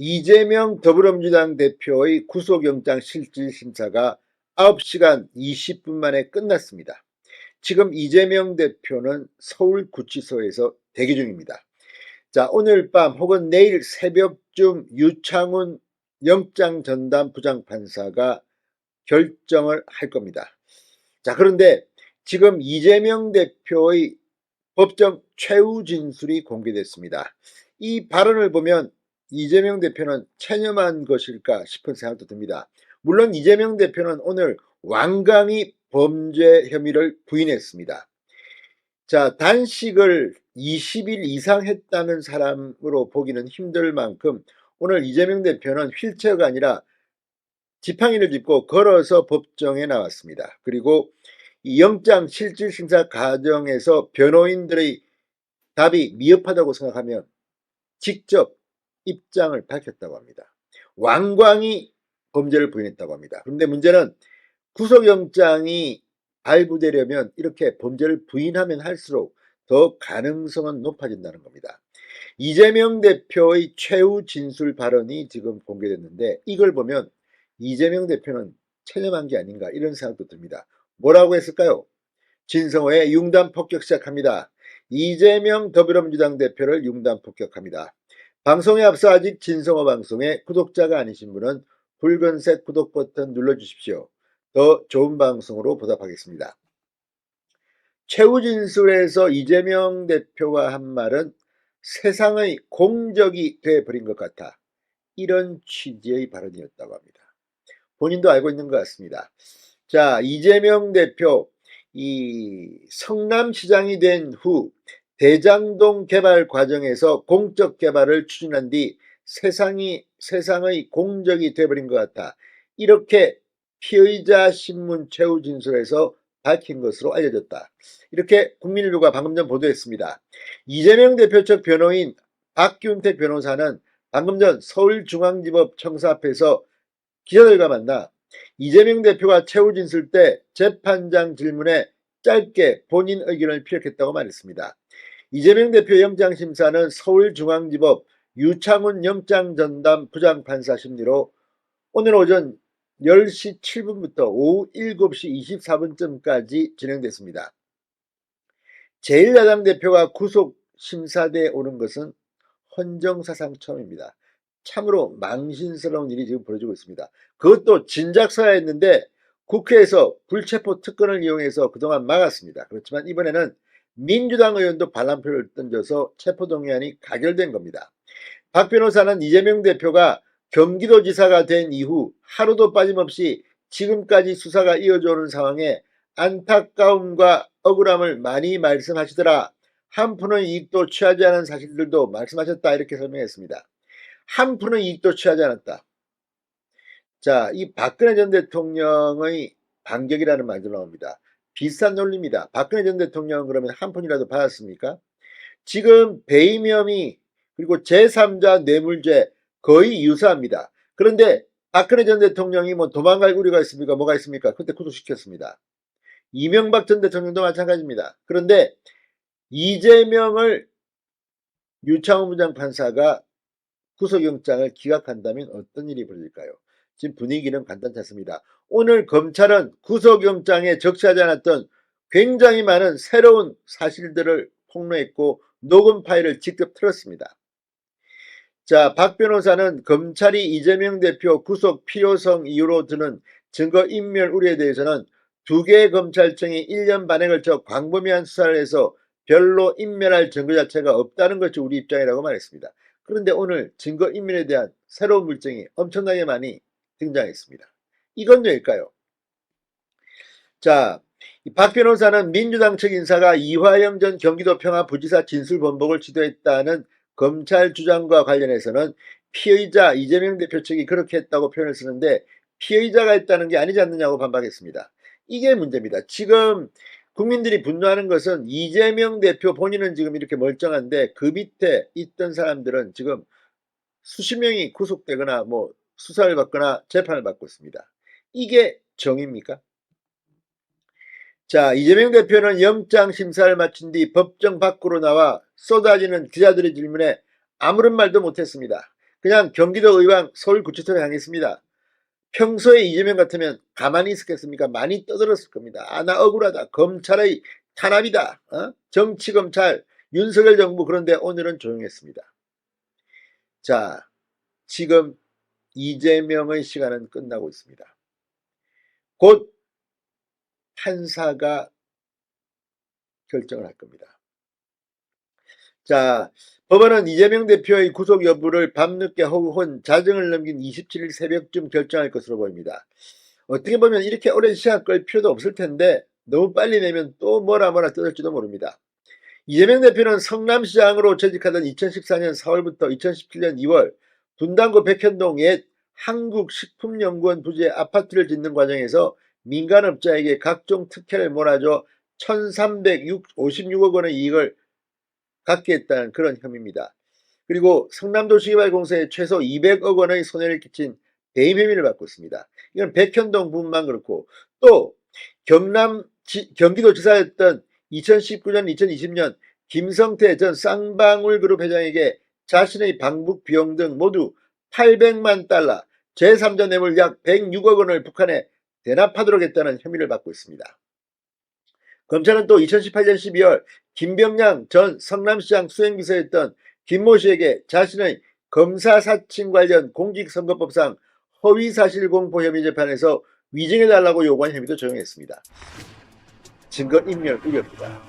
이재명 더불어민주당 대표의 구속영장 실질심사가 9시간 20분 만에 끝났습니다. 지금 이재명 대표는 서울구치소에서 대기 중입니다. 자, 오늘 밤 혹은 내일 새벽쯤 유창훈 영장전담 부장판사가 결정을 할 겁니다. 자, 그런데 지금 이재명 대표의 법정 최후 진술이 공개됐습니다. 이 발언을 보면 이재명 대표는 체념한 것일까 싶은 생각도 듭니다. 물론 이재명 대표는 오늘 완강히 범죄 혐의를 부인했습니다. 자, 단식을 20일 이상 했다는 사람으로 보기는 힘들 만큼 오늘 이재명 대표는 휠체어가 아니라 지팡이를 짚고 걸어서 법정에 나왔습니다. 그리고 이 영장 실질심사 과정에서 변호인들의 답이 미흡하다고 생각하면 직접 입장을 밝혔다고 합니다. 완강히 범죄를 부인했다고 합니다. 그런데 문제는 구속영장이 발부되려면 이렇게 범죄를 부인하면 할수록 더 가능성은 높아진다는 겁니다. 이재명 대표의 최후 진술 발언이 지금 공개됐는데 이걸 보면 이재명 대표는 체념한 게 아닌가 이런 생각도 듭니다. 뭐라고 했을까요? 진성호의 융단 폭격 시작합니다. 이재명 더불어민주당 대표를 융단 폭격합니다. 방송에 앞서 아직 진성호 방송에 구독자가 아니신 분은 붉은색 구독 버튼 눌러주십시오. 더 좋은 방송으로 보답하겠습니다. 최후 진술에서 이재명 대표가 한 말은 세상의 공적이 돼버린 것 같아. 이런 취지의 발언이었다고 합니다. 본인도 알고 있는 것 같습니다. 자, 이재명 대표 이 성남시장이 된 후 대장동 개발 과정에서 공적 개발을 추진한 뒤 세상의 공적이 돼버린 것 같아. 이렇게 피의자 신문 최후 진술에서 밝힌 것으로 알려졌다. 이렇게 국민일보가 방금 전 보도했습니다. 이재명 대표 측 변호인 박균택 변호사는 방금 전 서울중앙지법 청사 앞에서 기자들과 만나 이재명 대표가 최후 진술 때 재판장 질문에 짧게 본인 의견을 피력했다고 말했습니다. 이재명 대표 영장심사는 서울중앙지법 유창훈 영장전담 부장판사 심리로 오늘 오전 10시 7분부터 오후 7시 24분쯤까지 진행됐습니다. 제1야당 대표가 구속심사대에 오는 것은 헌정사상 처음입니다. 참으로 망신스러운 일이 지금 벌어지고 있습니다. 그것도 진작서야했는데 국회에서 불체포 특권을 이용해서 그동안 막았습니다. 그렇지만 이번에는 민주당 의원도 반란표를 던져서 체포동의안이 가결된 겁니다. 박 변호사는 이재명 대표가 경기도지사가 된 이후 하루도 빠짐없이 지금까지 수사가 이어져 오는 상황에 안타까움과 억울함을 많이 말씀하시더라. 한 푼의 이익도 취하지 않은 사실들도 말씀하셨다. 이렇게 설명했습니다. 한 푼의 이익도 취하지 않았다. 자, 이 박근혜 전 대통령의 반격이라는 말도 나옵니다. 비슷한 논리입니다. 박근혜 전 대통령은 그러면 한 푼이라도 받았습니까? 지금 배임 혐의 그리고 제3자 뇌물죄 거의 유사합니다. 그런데 박근혜 전 대통령이 뭐 도망갈 우려가 있습니까? 뭐가 있습니까? 그때 구속시켰습니다. 이명박 전 대통령도 마찬가지입니다. 그런데 이재명을 유창훈 부장판사가 구속영장을 기각한다면 어떤 일이 벌어질까요? 지금 분위기는 간단치 않습니다. 오늘 검찰은 구속영장에 적시하지 않았던 굉장히 많은 새로운 사실들을 폭로했고 녹음 파일을 직접 틀었습니다. 자, 박 변호사는 검찰이 이재명 대표 구속 필요성 이유로 드는 증거인멸 우려에 대해서는 두 개의 검찰청이 1년 반에 걸쳐 광범위한 수사를 해서 별로 인멸할 증거 자체가 없다는 것이 우리 입장이라고 말했습니다. 그런데 오늘 증거인멸에 대한 새로운 물증이 엄청나게 많이 등장했습니다. 이건 왜일까요? 자, 박 변호사는 민주당 측 인사가 이화영 전 경기도 평화부지사 진술 번복을 시도했다는 검찰 주장과 관련해서는 피의자 이재명 대표 측이 그렇게 했다고 표현을 쓰는데 피의자가 했다는 게 아니지 않느냐고 반박했습니다. 이게 문제입니다. 지금 국민들이 분노하는 것은 이재명 대표 본인은 지금 이렇게 멀쩡한데 그 밑에 있던 사람들은 지금 수십 명이 구속되거나 뭐 수사를 받거나 재판을 받고 있습니다. 이게 정의입니까? 자, 이재명 대표는 영장 심사를 마친 뒤 법정 밖으로 나와 쏟아지는 기자들의 질문에 아무런 말도 못했습니다. 그냥 경기도 의왕 서울구치소를 향했습니다. 평소에 이재명 같으면 가만히 있었겠습니까? 많이 떠들었을 겁니다. 아, 나 억울하다. 검찰의 탄압이다. 정치검찰, 윤석열 정부. 그런데 오늘은 조용했습니다. 자, 지금 이재명의 시간은 끝나고 있습니다. 곧 판사가 결정을 할 겁니다. 자, 법원은 이재명 대표의 구속 여부를 밤늦게 혹은 자정을 넘긴 27일 새벽쯤 결정할 것으로 보입니다. 어떻게 보면 이렇게 오랜 시간 끌 필요도 없을 텐데 너무 빨리 내면 또 뭐라 뜯을지도 모릅니다. 이재명 대표는 성남시장으로 재직하던 2014년 4월부터 2017년 2월 분당구 백현동 옛 한국식품연구원 부지에 아파트를 짓는 과정에서 민간업자에게 각종 특혜를 몰아줘 1356억 원의 이익을 갖게 했다는 그런 혐의입니다. 그리고 성남도시개발공사에 최소 200억 원의 손해를 끼친 배임 혐의를 받고 있습니다. 이건 백현동 부분만 그렇고 또 경기도지사였던 2019년 2020년 김성태 전 쌍방울그룹 회장에게 자신의 방북 비용 등 모두 800만 달러 제3자 뇌물 약 106억 원을 북한에 대납하도록 했다는 혐의를 받고 있습니다. 검찰은 또 2018년 12월 김병량 전 성남시장 수행비서였던 김모 씨에게 자신의 검사 사칭 관련 공직선거법상 허위사실공포 혐의 재판에서 위증해달라고 요구한 혐의도 적용했습니다. 증거인멸 우려입니다.